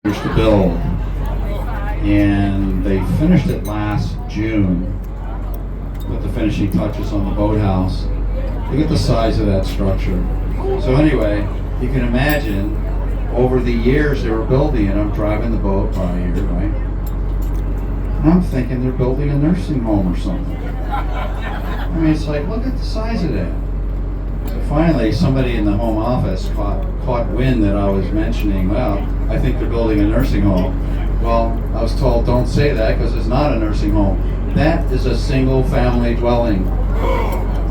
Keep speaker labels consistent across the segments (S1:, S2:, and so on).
S1: to build, and they finished it last June. Put the finishing touches on the boathouse. Look at the size of that structure. So anyway, you can imagine over the years they were building it. I'm driving the boat by here, right? And I'm thinking they're building a nursing home or something. I mean, it's like, look at the size of that. So finally, somebody in the home office caught wind that I was mentioning, well, I think they're building a nursing home. Well, I was told, don't say that because it's not a nursing home. That is a single family dwelling.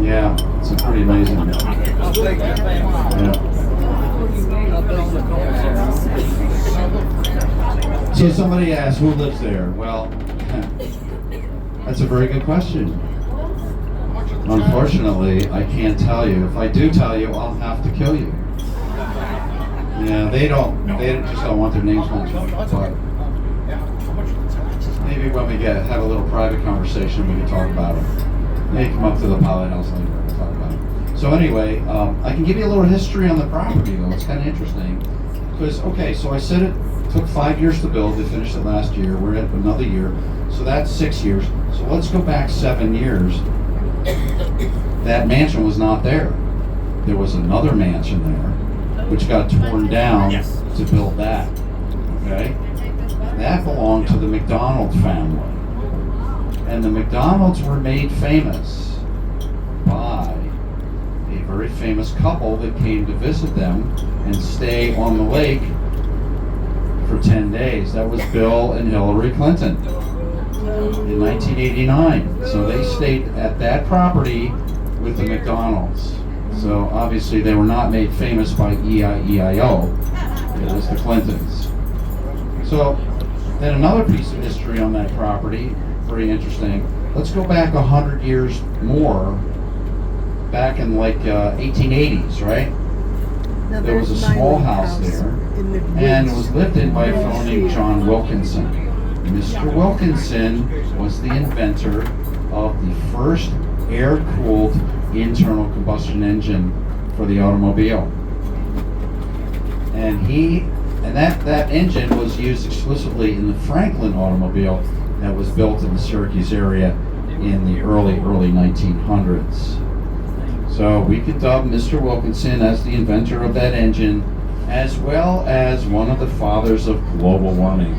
S1: Yeah, it's pretty amazing. Yeah. So somebody asked, who lives there? Well, that's a very good question. Unfortunately, I can't tell you. If I do tell you, I'll have to kill you. Yeah, they just don't want their names mentioned. But maybe when we have a little private conversation, we can talk about it. Maybe come up to the pilot house later and talk about it. So anyway, I can give you a little history on the property though. It's kind of interesting. Because, okay, so I said it took 5 years to build. They finished it last year. We're at another year. So that's 6 years. So let's go back 7 years. That mansion was not there. There was another mansion there, which got torn down to build that. Okay? That belonged to the McDonald family. And the McDonalds were made famous by a very famous couple that came to visit them and stay on the lake for 10 days. That was Bill and Hillary Clinton in 1989. So they stayed at that property with the McDonald's. So obviously they were not made famous by E-I-E-I-O. It was the Clintons. So then another piece of history on that property, very interesting. Let's go back 100 years more, back in like 1880s, right?
S2: Now
S1: there was a small house there, and it was lived in by a fellow named John Wilkinson. Mr. Wilkinson was the inventor of the first air-cooled internal combustion engine for the automobile. And that engine was used exclusively in the Franklin automobile that was built in the Syracuse area in the early 1900s. So we could dub Mr. Wilkinson as the inventor of that engine, as well as one of the fathers of global warming.